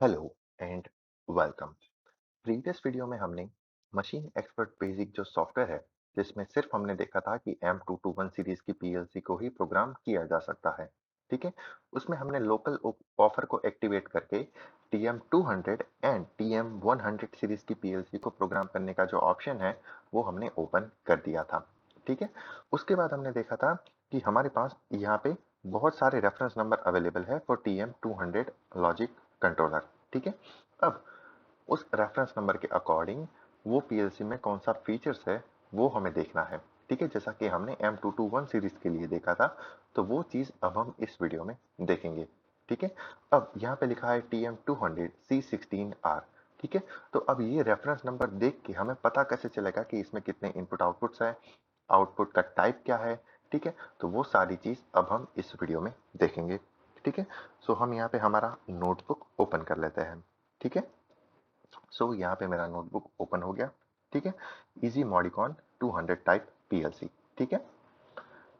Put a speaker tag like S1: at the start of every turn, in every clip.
S1: Hello and welcome. Previous video में हमने machine expert basic जो सॉफ्टवेयर है जिसमें सिर्फ हमने देखा था कि M221 सीरीज की पीएलसी को ही प्रोग्राम किया जा सकता है। ठीक है, उसमें हमने लोकल ऑफर को एक्टिवेट करके TM200 एंड TM100 सीरीज की पीएलसी को प्रोग्राम करने का जो ऑप्शन है वो हमने ओपन कर दिया था। ठीक है, उसके बाद हमने देखा था कि हमारे पास यहाँ पे बहुत सारे रेफरेंस नंबर अवेलेबल है फॉर TM200 लॉजिक कंट्रोलर। ठीक है, अब उस रेफरेंस नंबर के अकॉर्डिंग वो पीएलसी में कौन सा फीचर्स है वो हमें देखना है। ठीक है, जैसा कि हमने M221 सीरीज के लिए देखा था तो वो चीज अब हम इस वीडियो में देखेंगे। ठीक है, अब यहाँ पे लिखा है TM200 C16R। ठीक है, तो अब ये रेफरेंस नंबर देख के हमें पता कैसे चलेगा कि इसमें कितने इनपुट आउटपुट्स है, आउटपुट का टाइप क्या है। ठीक है, तो वो सारी चीज अब हम इस वीडियो में देखेंगे। ठीक है, सो हम यहाँ पे हमारा नोटबुक ओपन कर लेते हैं। ठीक है, सो यहाँ पे मेरा नोटबुक ओपन हो गया। ठीक है, इजी मॉडिकॉन 200 टाइप पीएलसी। ठीक है,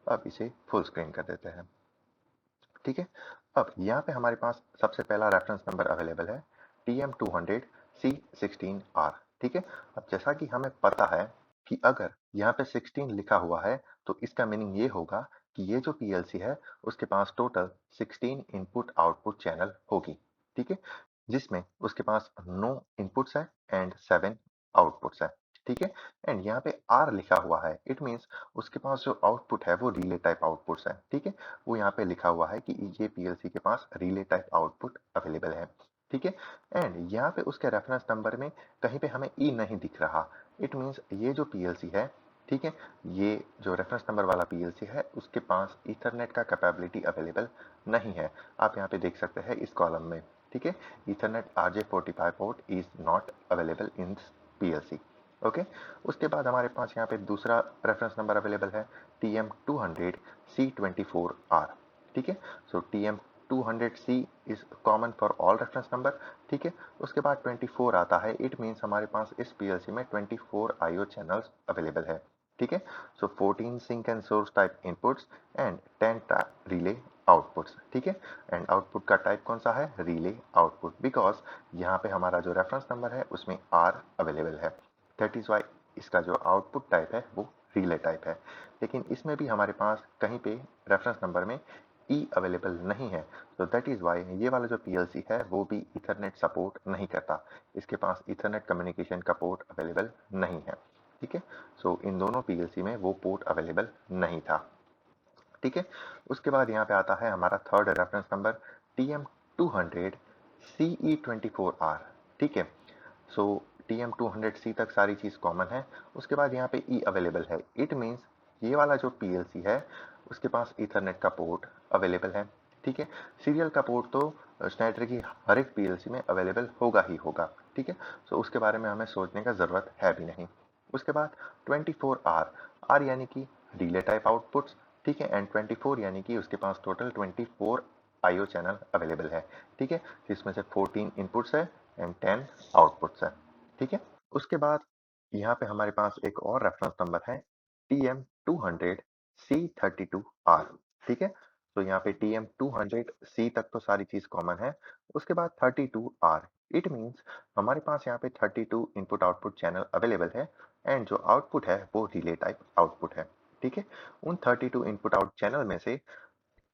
S1: अब इसे फुल स्क्रीन कर देते हैं। ठीक है, अब यहाँ पे हमारे पास सबसे पहला रेफरेंस नंबर अवेलेबल है TM200C16R। ठीक है, अब जैसा कि हमें पता है कि अगर यहाँ पे 16 लिखा हुआ है तो इसका मीनिंग ये होगा कि ये जो पीएलसी है उसके पास टोटल 16 इनपुट आउटपुट चैनल होगी। ठीक है, जिसमें उसके पास 9 इनपुट्स है एंड 7 आउटपुट्स है। ठीक है, एंड यहाँ पे आर लिखा हुआ है, इट मीन्स उसके पास जो आउटपुट है वो रिले टाइप आउटपुट्स है। ठीक है, वो यहाँ पे लिखा हुआ है कि ये पीएलसी के पास रिले टाइप आउटपुट अवेलेबल है। ठीक है, एंड यहाँ पे उसके रेफरेंस नंबर में कहीं पे हमें ई नहीं दिख रहा, इट मीन्स ये जो पीएलसी है, ठीक है, ये जो रेफरेंस नंबर वाला पीएलसी है उसके पास ईथरनेट का कैपेबिलिटी अवेलेबल नहीं है। आप यहाँ पे देख सकते हैं इस कॉलम में। ठीक है, Ethernet RJ45 port is not available in PLC. Okay, उसके बाद हमारे पास यहाँ पे दूसरा रेफरेंस नंबर अवेलेबल है TM200C24R। ठीक है, सो TM200C is common for all reference number. ठीक है, उसके बाद 24 आता है, इट मीन्स हमारे पास इस पीएलसी में 24 IO चैनल्स अवेलेबल है। ठीक है, so 14 sink and source type inputs and 10 relay outputs. ठीक है, एंड आउटपुट का टाइप कौन सा है, रिले आउटपुट, बिकॉज यहाँ पे हमारा जो रेफरेंस नंबर है उसमें आर अवेलेबल है। दैट इज वाई इसका जो आउटपुट टाइप है वो रिले टाइप है। लेकिन इसमें भी हमारे पास कहीं पे रेफरेंस नंबर में ई अवेलेबल नहीं है, तो दैट इज वाई ये वाला जो पीएलसी है वो भी इथरनेट सपोर्ट नहीं करता। इसके पास इथरनेट कम्युनिकेशन का पोर्ट अवेलेबल नहीं है। ठीक है, सो इन दोनों पीएलसी में वो पोर्ट अवेलेबल नहीं था। ठीक है, उसके बाद यहाँ पे आता है हमारा थर्ड रेफरेंस नंबर TM200CE24R। ठीक है, सो TM200C तक सारी चीज कॉमन है। उसके बाद यहाँ पे ई अवेलेबल है, इट मीन्स ये वाला जो पीएलसी है उसके पास ईथरनेट का पोर्ट अवेलेबल है। ठीक है, सीरियल का पोर्ट तो स्नाइडर की हर एक पीएलसी में अवेलेबल होगा ही होगा। ठीक है, सो उसके बारे में हमें सोचने का जरूरत है भी नहीं। उसके बाद 24R, आर यानी कि रिले टाइप आउटपुट्स। ठीक है, एंड 24 यानी कि उसके पास टोटल 24 आईओ चैनल अवेलेबल है। ठीक है, जिसमें से 14 इनपुट्स है एंड 10 आउटपुट्स है। ठीक है, उसके बाद यहाँ पे हमारे पास एक और रेफरेंस नंबर है TM200C32R। ठीक है, तो यहाँ पे TM200C तक तो सारी चीज कॉमन है। उसके बाद 32R, इट मीन्स हमारे पास यहाँ पे 32 इनपुट आउटपुट चैनल अवेलेबल है एंड जो आउटपुट है वो रिले टाइप आउटपुट है। ठीक है, उन 32 इनपुट आउट चैनल में से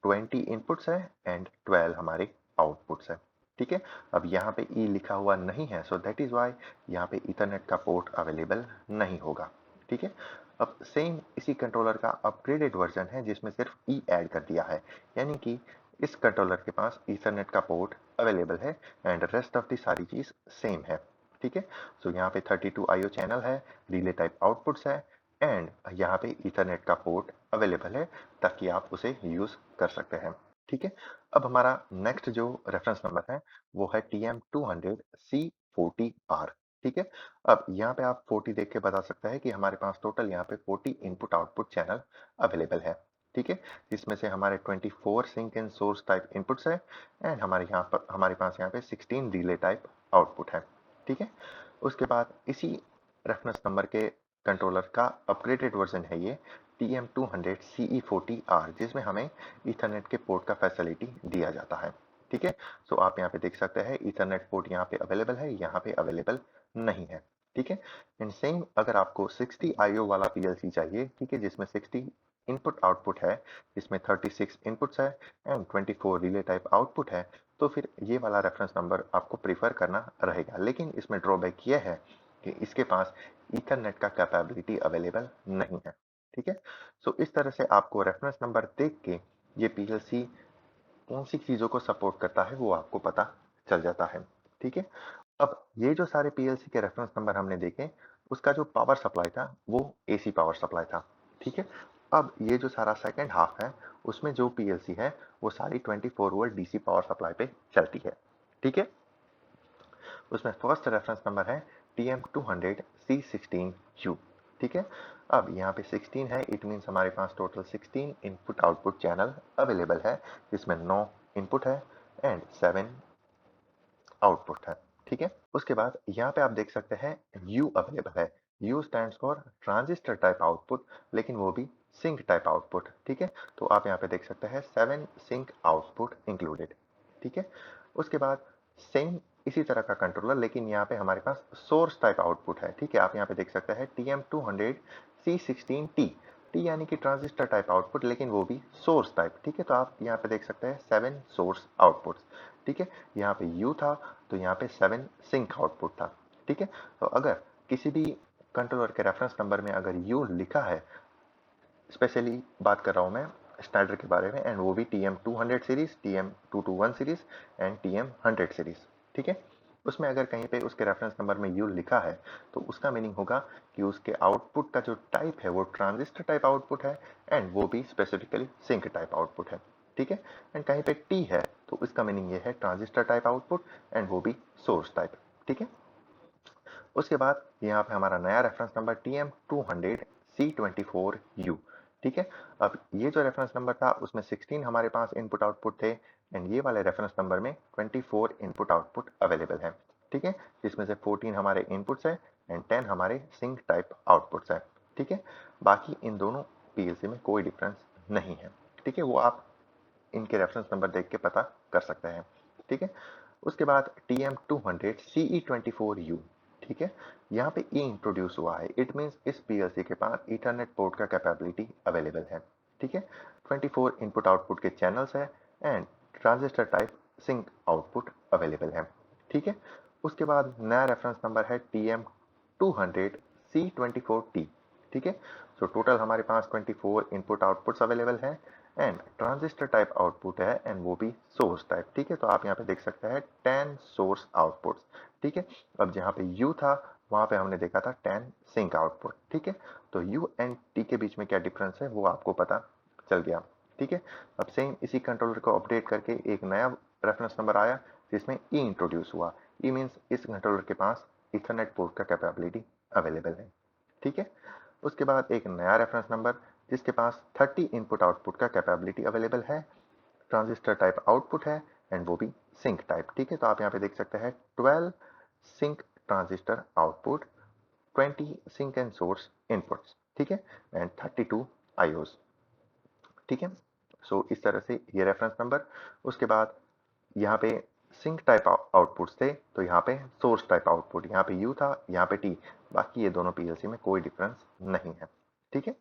S1: 20 इनपुट्स है एंड 12 हमारे आउटपुट्स है। ठीक है, अब यहाँ पे ई लिखा हुआ नहीं है, सो दैट इज वाई यहाँ पे इथरनेट का पोर्ट अवेलेबल नहीं होगा। ठीक है, अब सेम इसी कंट्रोलर का अपग्रेडेड वर्जन है जिसमें सिर्फ ई ऐड कर दिया है, यानी कि इस कंट्रोलर के पास ईथरनेट का पोर्ट अवेलेबल है एंड रेस्ट ऑफ दी सारी चीज सेम है। ठीक है, सो यहाँ पे 32 आईओ चैनल है, रिले टाइप आउटपुट्स है एंड यहाँ पे ईथरनेट का पोर्ट अवेलेबल है ताकि आप उसे यूज कर सकते हैं। ठीक है, अब हमारा नेक्स्ट जो रेफरेंस नंबर है वो है TM200C40R। ठीक है, अब यहाँ पे आप 40 देख के बता सकते हैं कि हमारे पास टोटल यहाँ पे 40 इनपुट आउटपुट चैनल अवेलेबल है। ठीक है, जिसमें से हमारे 24 sink and source type inputs है एंड हमारे पास यहाँ पे 16 रिले टाइप आउटपुट है। ठीक है, उसके बाद इसी रेफरेंस नंबर के कंट्रोलर का अपग्रेडेड वर्जन है ये TM200CE40R, जिसमें हमें ईथरनेट के पोर्ट का फैसिलिटी दिया जाता है। ठीक है। सो आप यहाँ पे देख सकते हैं ईथरनेट पोर्ट यहाँ पे अवेलेबल है, यहाँ पे अवेलेबल नहीं है। ठीक है। एंड सेम अगर आपको 60 आईओ वाला पीएलसी चाहिए, ठीक है, जिसमें 60 इनपुट आउटपुट है, इसमें 36 इनपुट्स है एंड 24 रिले टाइप आउटपुट है, तो फिर ये वाला रेफरेंस नंबर आपको प्रीफर करना रहेगा। लेकिन इसमें ड्रॉबैक ये है कि इसके पास ईथरनेट का कैपेबिलिटी अवेलेबल नहीं है। ठीक है। सो इस तरह से आपको रेफरेंस नंबर देख के ये पीएलसी कौन सी चीजों को सपोर्ट करता है वो आपको पता चल जाता है। ठीक है। अब ये जो सारे पीएलसी के रेफरेंस नंबर हमने देखे, उसका जो पावर सप्लाई था वो एसी पावर सप्लाई था। ठीक है। अब ये जो सारा सेकंड हाफ है, उसमें जो पीएलसी है वो सारी 24 वोल्ट डीसी पावर सप्लाई पे चलती है। ठीक है। उसमें फर्स्ट रेफरेंस नंबर है TM200C16U। ठीक है। अब यहाँ पे 16 है, इट मीन्स हमारे पास total 16 input output channel available है, जिसमें 9 इनपुट है एंड 7 आउटपुट है। ठीक है। उसके बाद यहाँ पे आप देख सकते हैं U अवेलेबल है। U stands for transistor type output, लेकिन वो भी सिंक टाइप आउटपुट। ठीक है। तो आप यहाँ पे देख सकते हैं 7 सिंक आउटपुट इंक्लूडेड। ठीक है। उसके बाद सेम इसी तरह का कंट्रोलर, लेकिन यहाँ पे हमारे पास सोर्स टाइप आउटपुट है। ठीक है। आप यहाँ पे देख सकते हैं TM200C16T, टी यानी कि ट्रांजिस्टर टाइप आउटपुट, लेकिन वो भी सोर्स टाइप। ठीक है। तो आप यहाँ पे देख सकते हैं 7 सोर्स आउटपुट्स। ठीक है। यहाँ पे U था, तो यहाँ पे 7 सिंक आउटपुट था। ठीक है। तो अगर किसी भी कंट्रोलर के रेफरेंस नंबर में अगर U लिखा है, स्पेशली बात कर रहा हूं मैं स्नाइडर के बारे में, एंड वो भी TM200 series, TM221 series and TM100 series. ठीक है। उसमें अगर कहीं पे उसके रेफरेंस नंबर में U लिखा है, तो उसका मीनिंग होगा कि उसके आउटपुट का जो टाइप है वो ट्रांजिस्टर टाइप आउटपुट है एंड वो भी स्पेसिफिकली सिंक टाइप आउटपुट है। ठीक है। एंड कहीं पे T है, तो इसका मीनिंग ये है ट्रांजिस्टर टाइप आउटपुट एंड वो भी सोर्स टाइप। ठीक है। उसके बाद यहाँ पे हमारा नया रेफरेंस नंबर TM200C24U। ठीक है। अब ये जो रेफरेंस नंबर था उसमें 16 हमारे पास इनपुट आउटपुट थे एंड ये वाले रेफरेंस नंबर में 24 इनपुट आउटपुट अवेलेबल है। ठीक है। जिसमें से 14 हमारे इनपुट्स है एंड 10 हमारे सिंक टाइप आउटपुट्स है। ठीक है। बाकी इन दोनों पीएलसी में कोई डिफरेंस नहीं है। ठीक है। वो आप इनके रेफरेंस नंबर देख के पता कर सकते हैं। ठीक है। उसके बाद TM200CE24U। ठीक है। यहाँ पे E इंट्रोड्यूस हुआ है, इट मींस इस पीएलसी के पास ईथरनेट पोर्ट का कैपेबिलिटी अवेलेबल है। ठीक है। 24 इनपुट आउटपुट के चैनल्स है and transistor type sink output available है। ठीक है। उसके बाद नया रेफरेंस नंबर है TM200C24T। ठीक है। सो टोटल हमारे पास 24 इनपुट आउटपुट्स अवेलेबल है एंड ट्रांजिस्टर टाइप आउटपुट है एंड वो भी सोर्स टाइप। ठीक है। तो आप यहाँ पे देख सकते हैं 10 सोर्स आउटपुट्स। ठीक है। अब जहाँ पे U था वहां पे हमने देखा था 10 सिंक आउटपुट। ठीक है। तो U एंड T के बीच में क्या डिफरेंस है वो आपको पता चल गया। ठीक है। अब सेम इसी कंट्रोलर को अपडेट करके एक नया रेफरेंस नंबर आया जिसमें E इंट्रोड्यूस हुआ। E मीन्स इस कंट्रोलर के पास इथरनेट पोर्ट का कैपेबिलिटी अवेलेबल है। ठीक है। उसके बाद एक नया रेफरेंस नंबर जिसके पास 30 इनपुट आउटपुट का कैपेबिलिटी अवेलेबल है, ट्रांजिस्टर टाइप आउटपुट है एंड वो भी सिंक टाइप। ठीक है। तो आप यहाँ पे देख सकते हैं 12 sink transistor output, 20 sink and source inputs. ठीक है। And 32 IOs. ठीक है। सो इस तरह से ये रेफरेंस नंबर। उसके बाद यहाँ पे सिंक टाइप आउटपुट्स थे, तो यहाँ पे सोर्स टाइप आउटपुट, यहाँ पे U था, यहाँ पे T। बाकी ये दोनों पीएलसी में कोई डिफरेंस नहीं है। ठीक है।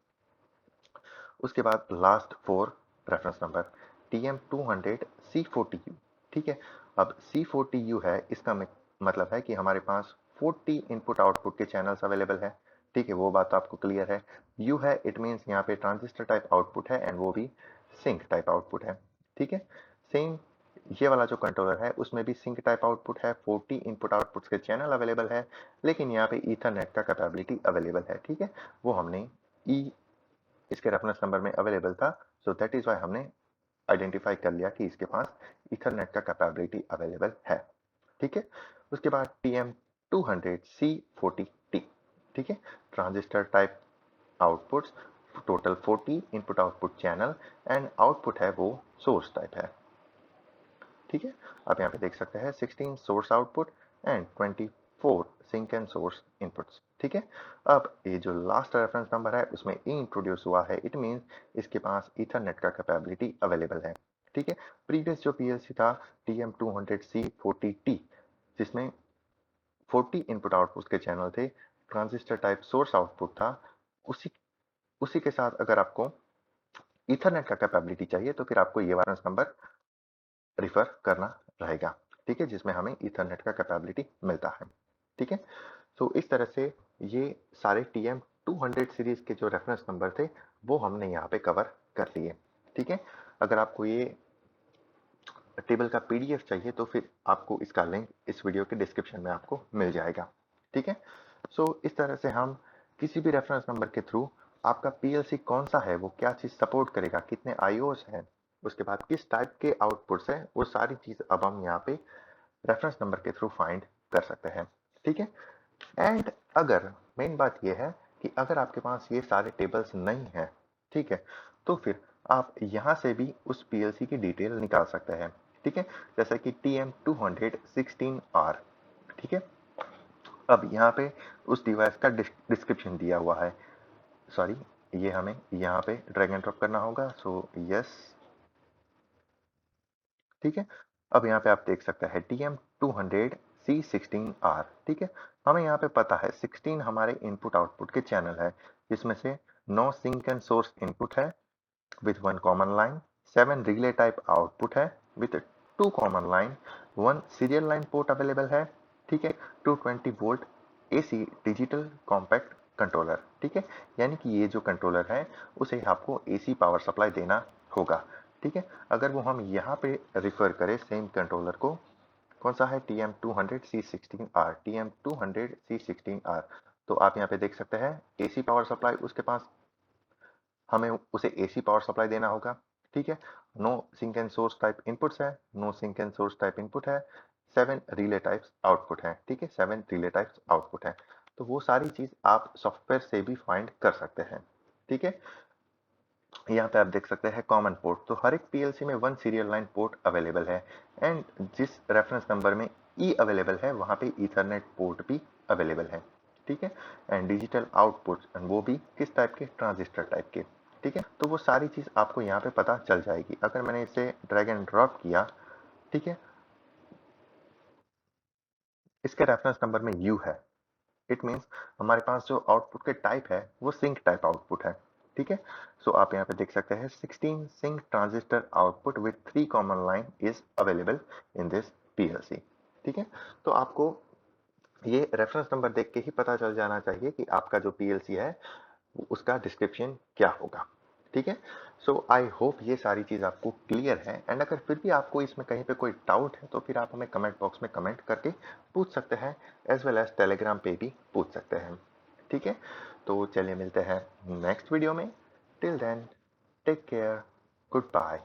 S1: उसके बाद लास्ट 4 रेफरेंस नंबर TM200C40U। ठीक है। अब C40U है, इसका मतलब है कि हमारे पास 40 इनपुट आउटपुट के चैनल्स अवेलेबल है। ठीक है। वो बात तो आपको क्लियर है। U है, इट मीन्स यहाँ पे ट्रांजिस्टर टाइप आउटपुट है एंड वो भी सिंक टाइप आउटपुट है। ठीक है। सेम ये वाला जो कंट्रोलर है उसमें भी सिंक टाइप आउटपुट है, 40 इनपुट आउटपुट्स के चैनल अवेलेबल है, लेकिन यहाँ पे ईथरनेट का कैपेबिलिटी अवेलेबल है। ठीक है। वो हमने ई इसके रेफरेंस नंबर में अवेलेबल था, सो दैट इज वाई हमने आइडेंटिफाई कर लिया कि इसके पास इथरनेट का कैपेबिलिटी अवेलेबल है। ठीक है। उसके बाद TM200C40T। ठीक है। Transistor type outputs, total 40 input output channel and output है वो सोर्स टाइप है। ठीक है। आप यहाँ पे देख सकते हैं 16 source output and 24 sink and source inputs. ठीक है। अब ये जो लास्ट रेफरेंस नंबर है उसमें ई इंट्रोड्यूस हुआ है, इट मींस इसके पास ईथरनेट का कैपेबिलिटी अवेलेबल है। ठीक है। प्रीवियस जो पीएलसी था TM200C40T, जिसमें 40 इनपुट आउटपुट के चैनल थे, ट्रांजिस्टर टाइप सोर्स आउटपुट था, उसी उसी के साथ अगर आपको ईथरनेट का कैपेबिलिटी चाहिए तो फिर आपको ये रेफरेंस नंबर रिफर करना रहेगा। ठीक है, जिसमें हमें ईथरनेट का कैपेबिलिटी मिलता है। ठीक है, तो इस तरह से ये सारे TM200 सीरीज के जो रेफरेंस नंबर थे वो हमने यहाँ पे कवर कर लिए। ठीक है, अगर आपको ये टेबल का पीडीएफ चाहिए तो फिर आपको इसका लिंक इस वीडियो के डिस्क्रिप्शन में आपको मिल जाएगा। ठीक है, सो इस तरह से हम किसी भी रेफरेंस नंबर के थ्रू आपका पीएलसी कौन सा है, वो क्या चीज सपोर्ट करेगा, कितने आईओस हैं, उसके बाद किस टाइप के आउटपुट्स हैं, वो सारी चीज अब हम यहाँ पे रेफरेंस नंबर के थ्रू फाइंड कर सकते हैं। ठीक है, एंड अगर मेन बात यह है कि अगर आपके पास ये सारे टेबल्स नहीं हैं, ठीक है, तो फिर आप यहाँ से भी उस पीएलसी की डिटेल निकाल सकते हैं। ठीक है, जैसे कि TM216R। ठीक है, अब यहाँ पे उस डिवाइस का डिस्क्रिप्शन दिया हुआ है। सॉरी, ये हमें यहाँ पे ड्रैग एंड ड्रॉप करना होगा। सो यस, ठीक है, अब यहाँ पे आप देख सकते हैं TM200C16R। ठीक है, हमें यहाँ पे पता है 16 हमारे इनपुट आउटपुट के चैनल है, जिसमें से 9 सिंक एंड सोर्स इनपुट है with one common line, 7 relay type output है with 2 common line, 1 serial line port available है। ठीक है, 220 volt AC digital compact controller. ठीक है, यानी कि ये जो कंट्रोलर है उसे आपको AC पावर सप्लाई देना होगा। ठीक है, अगर वो हम यहाँ पे रिफर करें सेम कंट्रोलर को, कौन सा है, TM200C16R, TM200C16R, तो आप यहाँ पे देख सकते हैं AC पावर सप्लाई उसके पास, हमें उसे एसी पावर सप्लाई देना होगा। ठीक है, no sink and source type inputs है, no sink and source type input है, 7 रिले टाइप्स आउटपुट है। ठीक है, 7 रिले टाइप्स आउटपुट है। तो वो सारी चीज आप सॉफ्टवेयर से भी फाइंड कर सकते हैं। ठीक है, यहाँ पे आप देख सकते हैं कॉमन पोर्ट, तो हर एक पीएलसी में 1 सीरियल लाइन पोर्ट अवेलेबल है, एंड जिस रेफरेंस नंबर में ई अवेलेबल है वहां पे ईथरनेट पोर्ट भी अवेलेबल है। ठीक है, एंड डिजिटल आउटपुट वो भी किस टाइप के, ट्रांजिस्टर टाइप के। ठीक है, तो वो सारी चीज आपको यहाँ पे पता चल जाएगी। अगर मैंने इसे ड्रैग एंड ड्रॉप किया, ठीक है, इसके रेफरेंस नंबर में यू है, इट मीन्स हमारे पास जो आउटपुट के टाइप है वो सिंक टाइप आउटपुट है। ठीक है, सो आप यहाँ पे देख सकते हैं 16 sink transistor output with 3 common line is available in this PLC. ठीक है, तो आपको ये रेफरेंस नंबर देख के ही पता चल जाना चाहिए कि आपका जो पीएलसी है उसका डिस्क्रिप्शन क्या होगा। ठीक है, सो आई होप ये सारी चीज आपको क्लियर है, एंड अगर फिर भी आपको इसमें कहीं पे कोई डाउट है तो फिर आप हमें कमेंट बॉक्स में कमेंट करके पूछ सकते हैं, एज वेल एज टेलीग्राम पे भी पूछ सकते हैं। ठीक है, तो चलिए मिलते हैं नेक्स्ट वीडियो में। Till then, take care, good bye.